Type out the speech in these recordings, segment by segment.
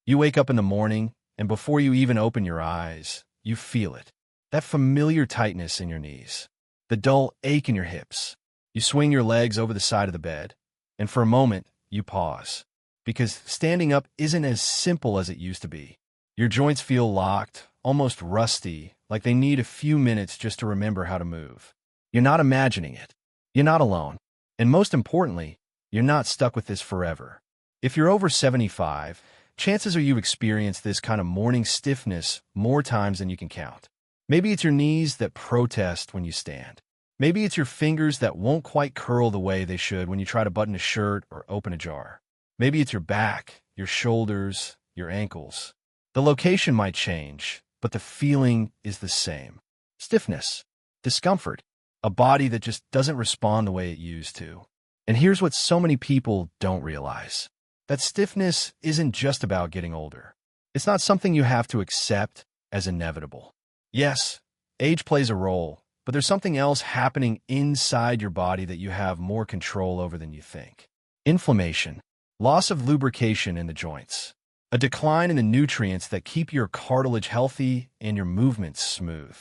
You wake up in the morning, and before you even open your eyes, you feel it. That familiar tightness in your knees. The dull ache in your hips. You swing your legs over the side of the bed, and for a moment, you pause. Because standing up isn't as simple as it used to be. Your joints feel locked, almost rusty, like they need a few minutes just to remember how to move. You're not imagining it. You're not alone. And most importantly, you're not stuck with this forever. If you're over 75, chances are you've experienced this kind of morning stiffness more times than you can count. Maybe it's your knees that protest when you stand. Maybe it's your fingers that won't quite curl the way they should when you try to button a shirt or open a jar. Maybe it's your back, your shoulders, your ankles. The location might change, but the feeling is the same. Stiffness, discomfort, a body that just doesn't respond the way it used to. And here's what so many people don't realize. That stiffness isn't just about getting older. It's not something you have to accept as inevitable. Yes, age plays a role, but there's something else happening inside your body that you have more control over than you think. Inflammation, loss of lubrication in the joints, a decline in the nutrients that keep your cartilage healthy and your movements smooth.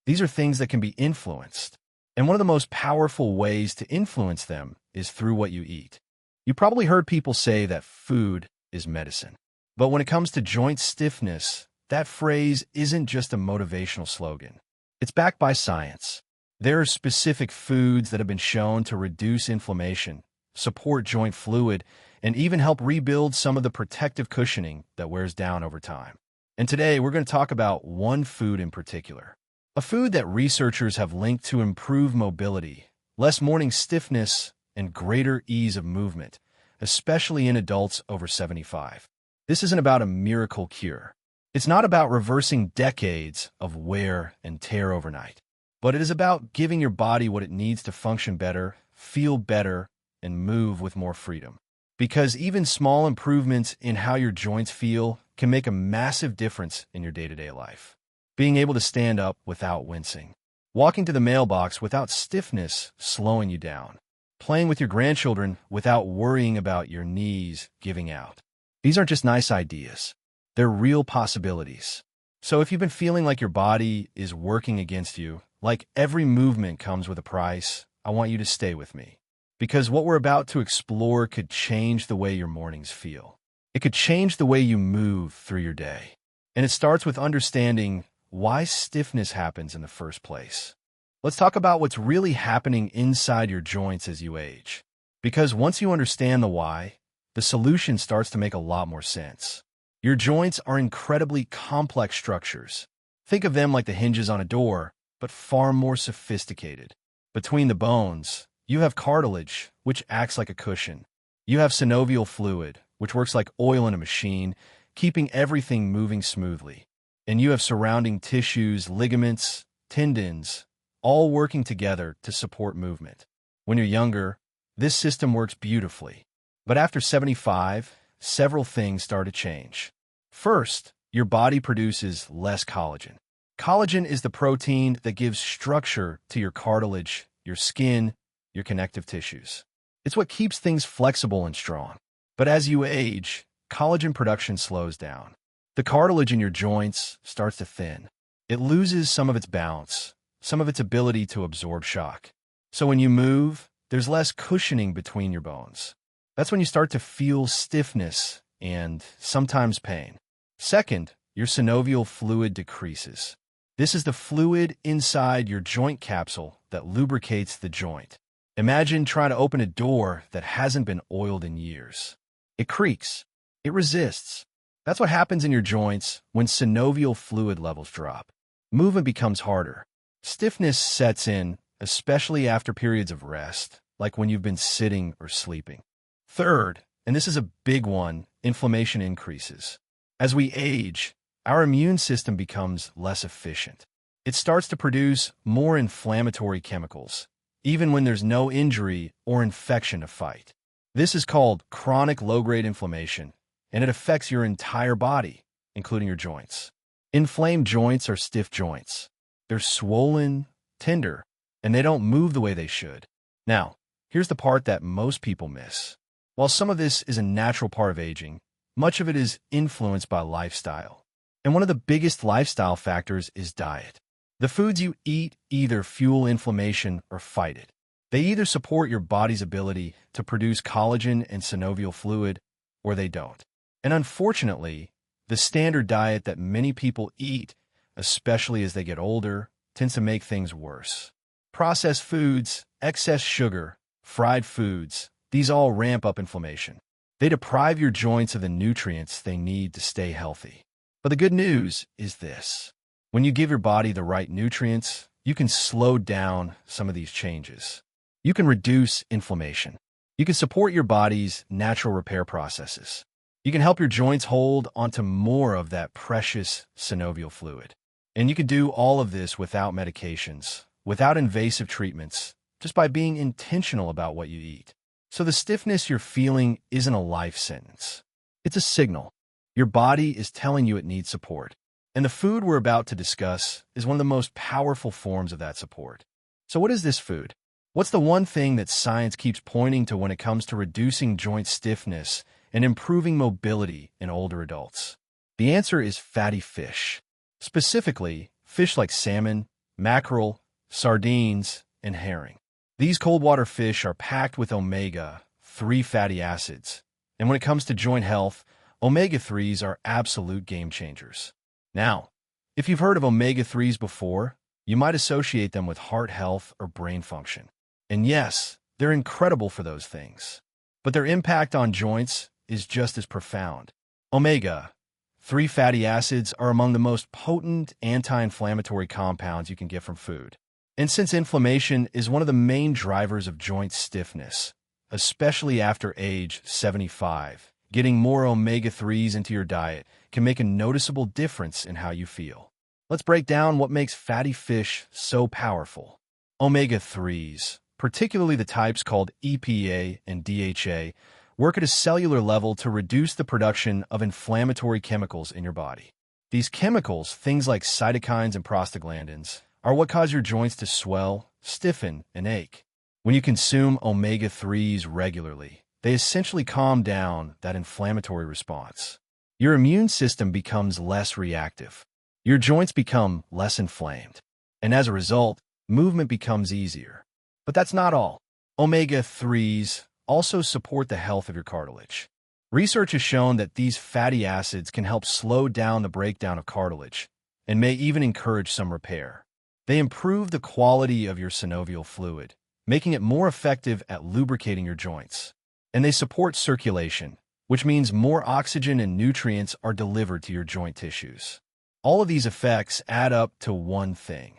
These are things that can be influenced, and one of the most powerful ways to influence them is through what you eat. You probably heard people say that food is medicine. But when it comes to joint stiffness, that phrase isn't just a motivational slogan. It's backed by science. There are specific foods that have been shown to reduce inflammation, support joint fluid, and even help rebuild some of the protective cushioning that wears down over time. And today, we're going to talk about one food in particular. A food that researchers have linked to improved mobility, less morning stiffness, and greater ease of movement, especially in adults over 75. This isn't about a miracle cure. It's not about reversing decades of wear and tear overnight, but it is about giving your body what it needs to function better, feel better, and move with more freedom. Because even small improvements in how your joints feel can make a massive difference in your day-to-day life. Being able to stand up without wincing, walking to the mailbox without stiffness slowing you down, playing with your grandchildren without worrying about your knees giving out. These aren't just nice ideas. They're real possibilities. So if you've been feeling like your body is working against you, like every movement comes with a price, I want you to stay with me. Because what we're about to explore could change the way your mornings feel. It could change the way you move through your day. And it starts with understanding why stiffness happens in the first place. Let's talk about what's really happening inside your joints as you age. Because once you understand the why, the solution starts to make a lot more sense. Your joints are incredibly complex structures. Think of them like the hinges on a door, but far more sophisticated. Between the bones, you have cartilage, which acts like a cushion. You have synovial fluid, which works like oil in a machine, keeping everything moving smoothly. And you have surrounding tissues, ligaments, tendons, all working together to support movement. When you're younger, this system works beautifully. But after 75, several things start to change. First, your body produces less collagen. Collagen is the protein that gives structure to your cartilage, your skin, your connective tissues. It's what keeps things flexible and strong. But as you age, collagen production slows down. The cartilage in your joints starts to thin. It loses some of its bounce, some of its ability to absorb shock. So when you move, there's less cushioning between your bones. That's when you start to feel stiffness and sometimes pain. Second, your synovial fluid decreases. This is the fluid inside your joint capsule that lubricates the joint. Imagine trying to open a door that hasn't been oiled in years. It creaks. It resists. That's what happens in your joints when synovial fluid levels drop. Movement becomes harder. Stiffness sets in, especially after periods of rest, like when you've been sitting or sleeping. Third, and this is a big one, inflammation increases. As we age, our immune system becomes less efficient. It starts to produce more inflammatory chemicals, even when there's no injury or infection to fight. This is called chronic low-grade inflammation, and it affects your entire body, including your joints. Inflamed joints are stiff joints. They're swollen, tender, and they don't move the way they should. Now, here's the part that most people miss. While some of this is a natural part of aging, much of it is influenced by lifestyle. And one of the biggest lifestyle factors is diet. The foods you eat either fuel inflammation or fight it. They either support your body's ability to produce collagen and synovial fluid, or they don't. And unfortunately, the standard diet that many people eat, especially as they get older, tends to make things worse. Processed foods, excess sugar, fried foods, these all ramp up inflammation. They deprive your joints of the nutrients they need to stay healthy. But the good news is this. When you give your body the right nutrients, you can slow down some of these changes. You can reduce inflammation. You can support your body's natural repair processes. You can help your joints hold onto more of that precious synovial fluid. And you can do all of this without medications, without invasive treatments, just by being intentional about what you eat. So the stiffness you're feeling isn't a life sentence. It's a signal. Your body is telling you it needs support. And the food we're about to discuss is one of the most powerful forms of that support. So what is this food? What's the one thing that science keeps pointing to when it comes to reducing joint stiffness and improving mobility in older adults? The answer is fatty fish. Specifically, fish like salmon, mackerel, sardines, and herring. These cold-water fish are packed with omega-3 fatty acids, and when it comes to joint health, omega-3s are absolute game changers. Now, if you've heard of omega-3s before, you might associate them with heart health or brain function. And yes, they're incredible for those things. But their impact on joints is just as profound. Omega-3 fatty acids are among the most potent anti-inflammatory compounds you can get from food. And since inflammation is one of the main drivers of joint stiffness, especially after age 75, getting more omega-3s into your diet can make a noticeable difference in how you feel. Let's break down what makes fatty fish so powerful. Omega-3s, particularly the types called EPA and DHA, work at a cellular level to reduce the production of inflammatory chemicals in your body. These chemicals, things like cytokines and prostaglandins, are what cause your joints to swell, stiffen, and ache. When you consume omega-3s regularly, they essentially calm down that inflammatory response. Your immune system becomes less reactive. Your joints become less inflamed. And as a result, movement becomes easier. But that's not all. Omega-3s also support the health of your cartilage. Research has shown that these fatty acids can help slow down the breakdown of cartilage and may even encourage some repair. They improve the quality of your synovial fluid, making it more effective at lubricating your joints. And they support circulation, which means more oxygen and nutrients are delivered to your joint tissues. All of these effects add up to one thing: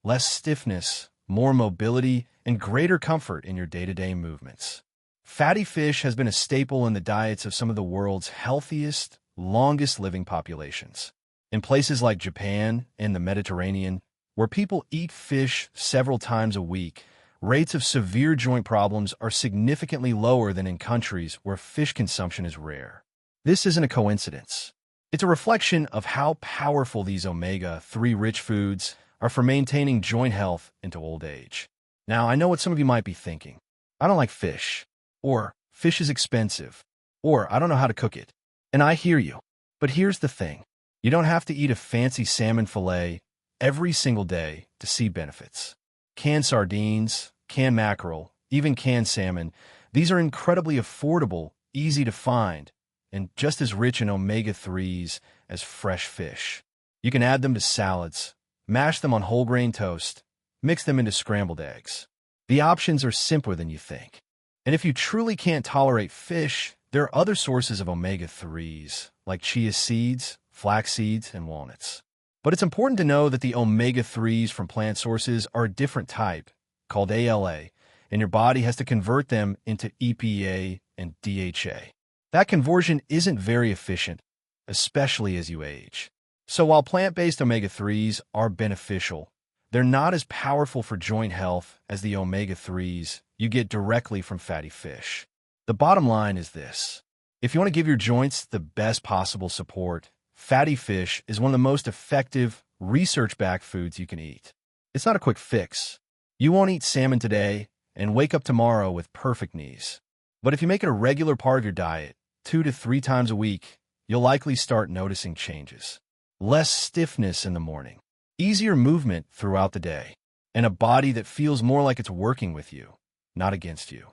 less stiffness, more mobility, and greater comfort in your day-to-day movements. Fatty fish has been a staple in the diets of some of the world's healthiest, longest-living populations. In places like Japan and the Mediterranean, where people eat fish several times a week, rates of severe joint problems are significantly lower than in countries where fish consumption is rare. This isn't a coincidence. It's a reflection of how powerful these omega-3 rich foods are for maintaining joint health into old age. Now, I know what some of you might be thinking. I don't like fish. Or, fish is expensive. Or, I don't know how to cook it. And I hear you. But here's the thing. You don't have to eat a fancy salmon fillet every single day to see benefits. Canned sardines, canned mackerel, even canned salmon, these are incredibly affordable, easy to find, and just as rich in omega-3s as fresh fish. You can add them to salads, mash them on whole grain toast, mix them into scrambled eggs. The options are simpler than you think. And if you truly can't tolerate fish, there are other sources of omega-3s, like chia seeds, flax seeds, and walnuts. But it's important to know that the omega-3s from plant sources are a different type, called ALA, and your body has to convert them into EPA and DHA. That conversion isn't very efficient, especially as you age. So while plant-based omega-3s are beneficial, they're not as powerful for joint health as the omega-3s you get directly from fatty fish. The bottom line is this. If you want to give your joints the best possible support, fatty fish is one of the most effective, research-backed foods you can eat. It's not a quick fix. You won't eat salmon today and wake up tomorrow with perfect knees. But if you make it a regular part of your diet, 2 to 3 times a week, you'll likely start noticing changes. Less stiffness in the morning, easier movement throughout the day, and a body that feels more like it's working with you, not against you.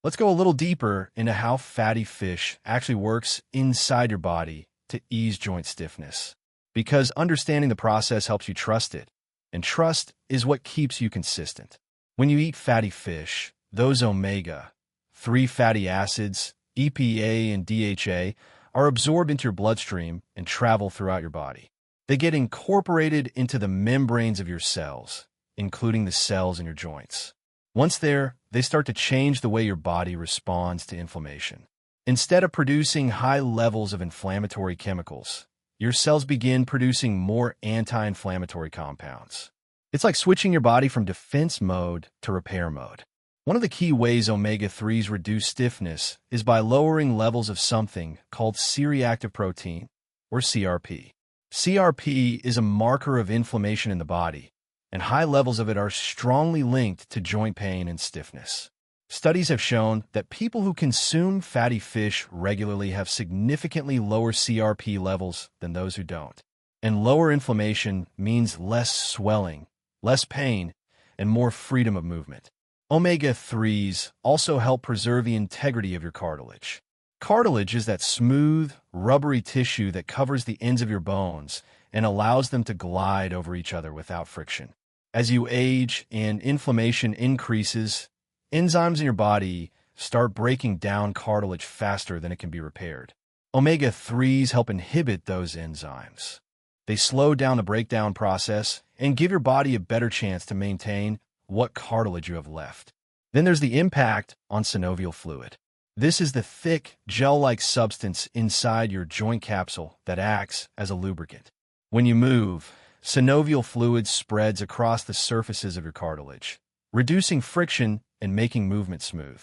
Let's go a little deeper into how fatty fish actually works inside your body to ease joint stiffness. Because understanding the process helps you trust it, and trust is what keeps you consistent. When you eat fatty fish, those omega-3 fatty acids, EPA and DHA, are absorbed into your bloodstream and travel throughout your body. They get incorporated into the membranes of your cells, including the cells in your joints. Once there, they start to change the way your body responds to inflammation. Instead of producing high levels of inflammatory chemicals, your cells begin producing more anti-inflammatory compounds. It's like switching your body from defense mode to repair mode. One of the key ways omega-3s reduce stiffness is by lowering levels of something called C-reactive protein, or CRP. CRP is a marker of inflammation in the body, and high levels of it are strongly linked to joint pain and stiffness. Studies have shown that people who consume fatty fish regularly have significantly lower CRP levels than those who don't. And lower inflammation means less swelling, less pain, and more freedom of movement. Omega-3s also help preserve the integrity of your cartilage. Cartilage is that smooth, rubbery tissue that covers the ends of your bones and allows them to glide over each other without friction. As you age and inflammation increases, enzymes in your body start breaking down cartilage faster than it can be repaired. Omega-3s help inhibit those enzymes. They slow down the breakdown process and give your body a better chance to maintain what cartilage you have left. Then there's the impact on synovial fluid. This is the thick, gel-like substance inside your joint capsule that acts as a lubricant. When you move, synovial fluid spreads across the surfaces of your cartilage, reducing friction and making movement smooth.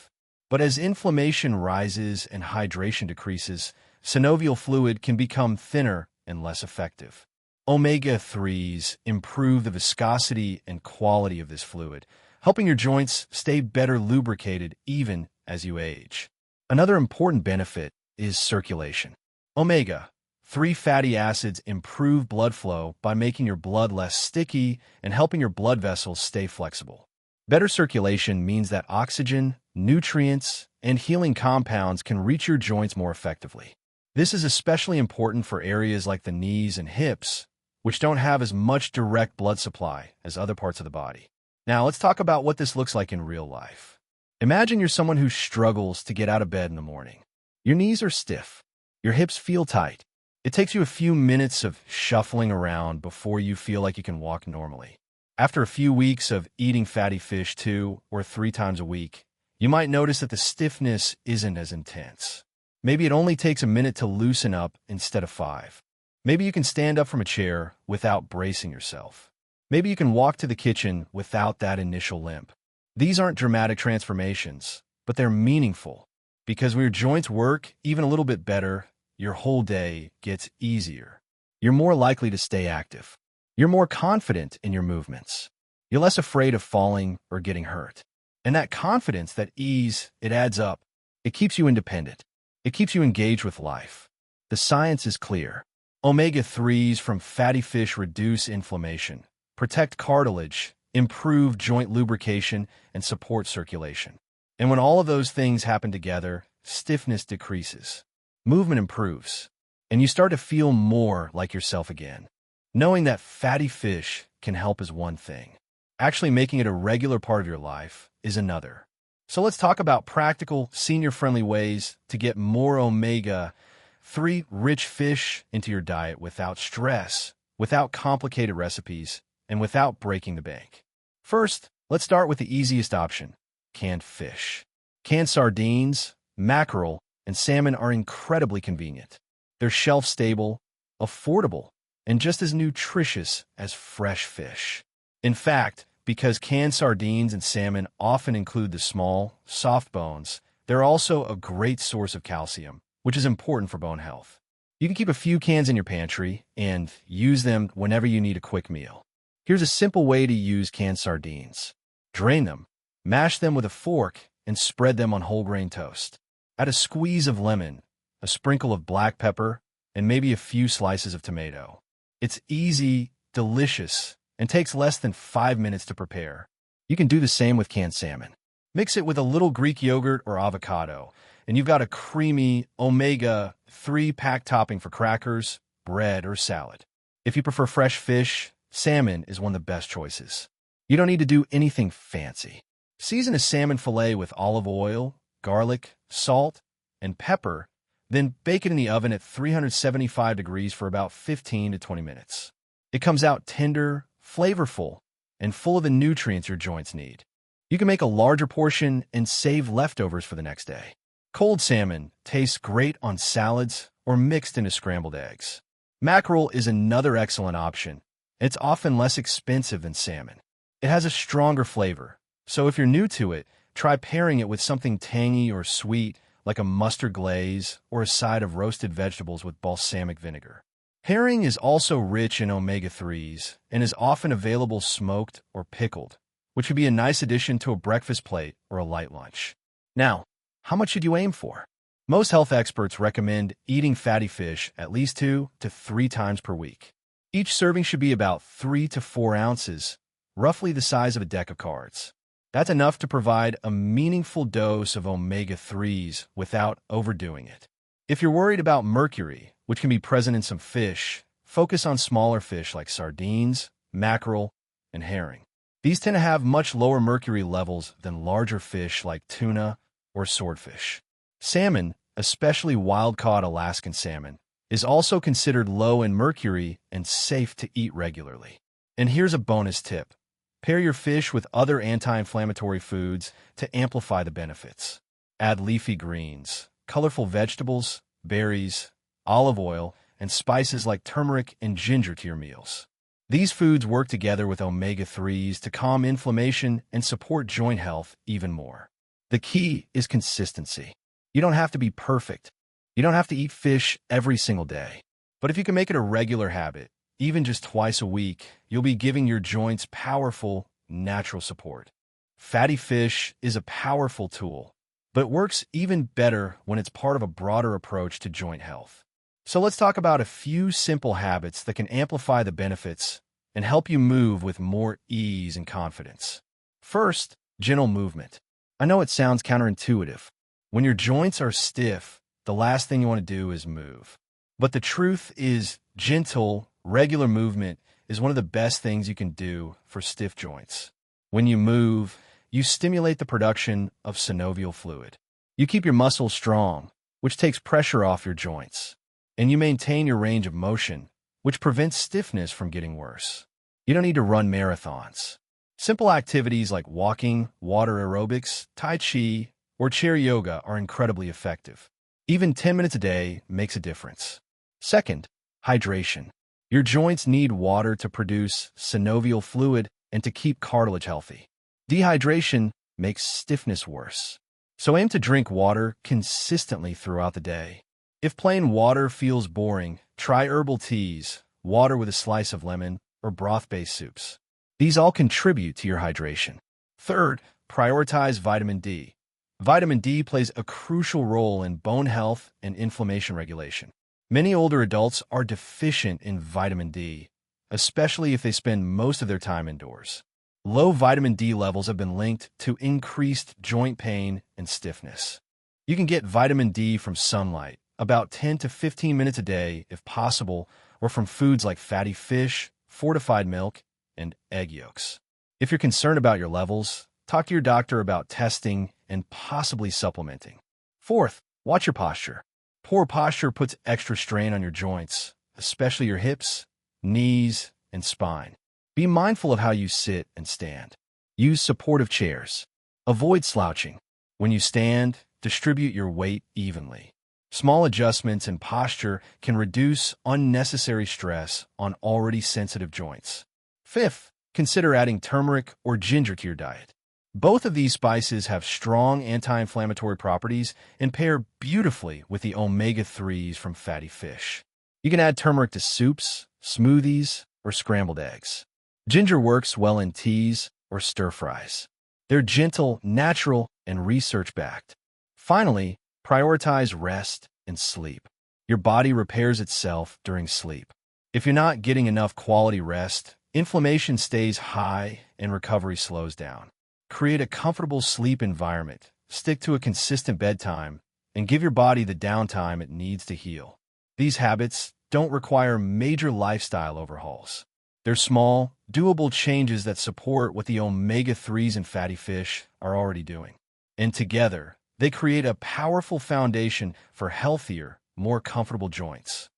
But as inflammation rises and hydration decreases, synovial fluid can become thinner and less effective. Omega-3s improve the viscosity and quality of this fluid, helping your joints stay better lubricated even as you age. Another important benefit is circulation. Omega-3 fatty acids improve blood flow by making your blood less sticky and helping your blood vessels stay flexible. Better circulation means that oxygen, nutrients, and healing compounds can reach your joints more effectively. This is especially important for areas like the knees and hips, which don't have as much direct blood supply as other parts of the body. Now, let's talk about what this looks like in real life. Imagine you're someone who struggles to get out of bed in the morning. Your knees are stiff. Your hips feel tight. It takes you a few minutes of shuffling around before you feel like you can walk normally. After a few weeks of eating fatty fish 2 or 3 times a week, you might notice that the stiffness isn't as intense. Maybe it only takes a minute to loosen up instead of 5. Maybe you can stand up from a chair without bracing yourself. Maybe you can walk to the kitchen without that initial limp. These aren't dramatic transformations, but they're meaningful. Because when your joints work even a little bit better, your whole day gets easier. You're more likely to stay active. You're more confident in your movements. You're less afraid of falling or getting hurt. And that confidence, that ease, it adds up. It keeps you independent. It keeps you engaged with life. The science is clear. Omega-3s from fatty fish reduce inflammation, protect cartilage, improve joint lubrication, and support circulation. And when all of those things happen together, stiffness decreases, movement improves, and you start to feel more like yourself again. Knowing that fatty fish can help is one thing. Actually making it a regular part of your life is another. So let's talk about practical, senior-friendly ways to get more omega-3 rich fish into your diet without stress, without complicated recipes, and without breaking the bank. First, let's start with the easiest option, canned fish. Canned sardines, mackerel, and salmon are incredibly convenient. They're shelf-stable, affordable, and just as nutritious as fresh fish. In fact, because canned sardines and salmon often include the small, soft bones, they're also a great source of calcium, which is important for bone health. You can keep a few cans in your pantry and use them whenever you need a quick meal. Here's a simple way to use canned sardines. Drain them, mash them with a fork, and spread them on whole grain toast. Add a squeeze of lemon, a sprinkle of black pepper, and maybe a few slices of tomato. It's easy, delicious, and takes less than 5 minutes to prepare. You can do the same with canned salmon. Mix it with a little Greek yogurt or avocado, and you've got a creamy omega-3 packed topping for crackers, bread, or salad. If you prefer fresh fish, salmon is one of the best choices. You don't need to do anything fancy. Season a salmon fillet with olive oil, garlic, salt, and pepper, then bake it in the oven at 375 degrees for about 15 to 20 minutes. It comes out tender, flavorful, and full of the nutrients your joints need. You can make a larger portion and save leftovers for the next day. Cold salmon tastes great on salads or mixed into scrambled eggs. Mackerel is another excellent option. It's often less expensive than salmon. It has a stronger flavor, so if you're new to it, try pairing it with something tangy or sweet like a mustard glaze or a side of roasted vegetables with balsamic vinegar. Herring is also rich in omega-3s and is often available smoked or pickled, which would be a nice addition to a breakfast plate or a light lunch. Now, how much should you aim for? Most health experts recommend eating fatty fish at least 2 to 3 times per week. Each serving should be about 3 to 4 ounces, roughly the size of a deck of cards. That's enough to provide a meaningful dose of omega-3s without overdoing it. If you're worried about mercury, which can be present in some fish, focus on smaller fish like sardines, mackerel, and herring. These tend to have much lower mercury levels than larger fish like tuna or swordfish. Salmon, especially wild-caught Alaskan salmon, is also considered low in mercury and safe to eat regularly. And here's a bonus tip. Pair your fish with other anti-inflammatory foods to amplify the benefits. Add leafy greens, colorful vegetables, berries, olive oil, and spices like turmeric and ginger to your meals. These foods work together with omega-3s to calm inflammation and support joint health even more. The key is consistency. You don't have to be perfect. You don't have to eat fish every single day. But if you can make it a regular habit, even just twice a week, you'll be giving your joints powerful, natural support. Fatty fish is a powerful tool, but it works even better when it's part of a broader approach to joint health. So let's talk about a few simple habits that can amplify the benefits and help you move with more ease and confidence. First, gentle movement. I know it sounds counterintuitive. When your joints are stiff, the last thing you want to do is move. But the truth is, gentle, regular movement is one of the best things you can do for stiff joints. When you move, you stimulate the production of synovial fluid. You keep your muscles strong, which takes pressure off your joints. And you maintain your range of motion, which prevents stiffness from getting worse. You don't need to run marathons. Simple activities like walking, water aerobics, tai chi, or chair yoga are incredibly effective. Even 10 minutes a day makes a difference. Second, hydration. Your joints need water to produce synovial fluid and to keep cartilage healthy. Dehydration makes stiffness worse. So aim to drink water consistently throughout the day. If plain water feels boring, try herbal teas, water with a slice of lemon, or broth-based soups. These all contribute to your hydration. Third, prioritize vitamin D. Vitamin D plays a crucial role in bone health and inflammation regulation. Many older adults are deficient in vitamin D, especially if they spend most of their time indoors. Low vitamin D levels have been linked to increased joint pain and stiffness. You can get vitamin D from sunlight, about 10 to 15 minutes a day if possible, or from foods like fatty fish, fortified milk, and egg yolks. If you're concerned about your levels, talk to your doctor about testing and possibly supplementing. Fourth, watch your posture. Poor posture puts extra strain on your joints, especially your hips, knees, and spine. Be mindful of how you sit and stand. Use supportive chairs. Avoid slouching. When you stand, distribute your weight evenly. Small adjustments in posture can reduce unnecessary stress on already sensitive joints. Fifth, consider adding turmeric or ginger to your diet. Both of these spices have strong anti-inflammatory properties and pair beautifully with the omega-3s from fatty fish. You can add turmeric to soups, smoothies, or scrambled eggs. Ginger works well in teas or stir-fries. They're gentle, natural, and research-backed. Finally, prioritize rest and sleep. Your body repairs itself during sleep. If you're not getting enough quality rest, inflammation stays high and recovery slows down. Create a comfortable sleep environment, stick to a consistent bedtime, and give your body the downtime it needs to heal. These habits don't require major lifestyle overhauls. They're small, doable changes that support what the omega-3s in fatty fish are already doing. And together, they create a powerful foundation for healthier, more comfortable joints.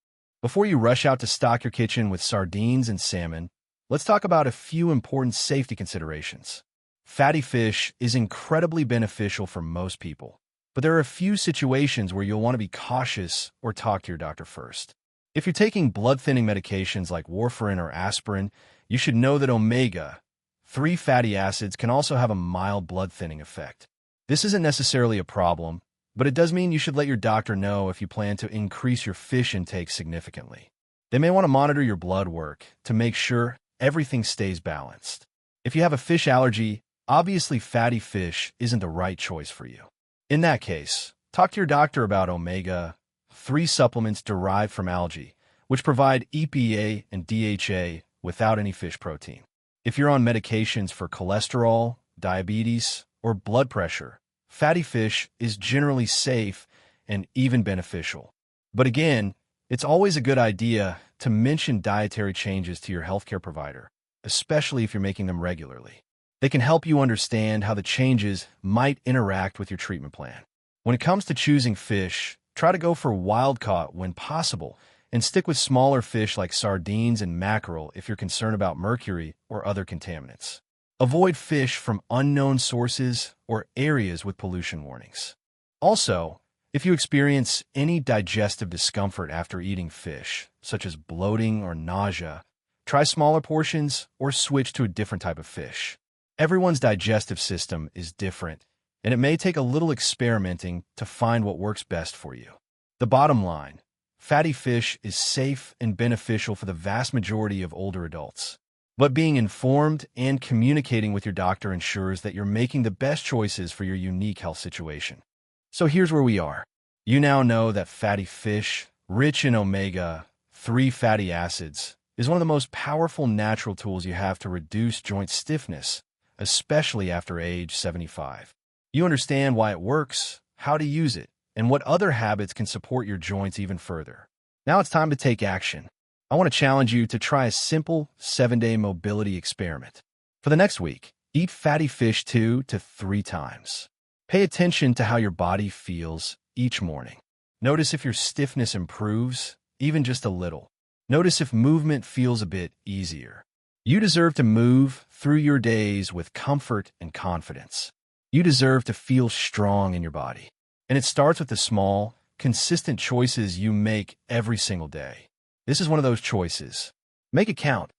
Before you rush out to stock your kitchen with sardines and salmon, let's talk about a few important safety considerations. Fatty fish is incredibly beneficial for most people, but there are a few situations where you'll want to be cautious or talk to your doctor first. If you're taking blood-thinning medications like warfarin or aspirin, you should know that omega-3 fatty acids can also have a mild blood-thinning effect. This isn't necessarily a problem, but it does mean you should let your doctor know if you plan to increase your fish intake significantly. They may want to monitor your blood work to make sure everything stays balanced. If you have a fish allergy, obviously fatty fish isn't the right choice for you. In that case, talk to your doctor about omega-3 supplements derived from algae, which provide EPA and DHA without any fish protein. If you're on medications for cholesterol, diabetes, or blood pressure, fatty fish is generally safe and even beneficial. But again, it's always a good idea to mention dietary changes to your healthcare provider, especially if you're making them regularly. They can help you understand how the changes might interact with your treatment plan. When it comes to choosing fish, try to go for wild-caught when possible, and stick with smaller fish like sardines and mackerel if you're concerned about mercury or other contaminants. Avoid fish from unknown sources or areas with pollution warnings. Also, if you experience any digestive discomfort after eating fish, such as bloating or nausea, try smaller portions or switch to a different type of fish. Everyone's digestive system is different, and it may take a little experimenting to find what works best for you. The bottom line, fatty fish is safe and beneficial for the vast majority of older adults. But being informed and communicating with your doctor ensures that you're making the best choices for your unique health situation. So here's where we are. You now know that fatty fish, rich in omega-3 fatty acids, is one of the most powerful natural tools you have to reduce joint stiffness, especially after age 75. You understand why it works, how to use it, and what other habits can support your joints even further. Now it's time to take action. I want to challenge you to try a simple 7-day mobility experiment. For the next week, eat fatty fish 2 to 3 times. Pay attention to how your body feels each morning. Notice if your stiffness improves, even just a little. Notice if movement feels a bit easier. You deserve to move through your days with comfort and confidence. You deserve to feel strong in your body. And it starts with the small, consistent choices you make every single day. This is one of those choices. Make it count.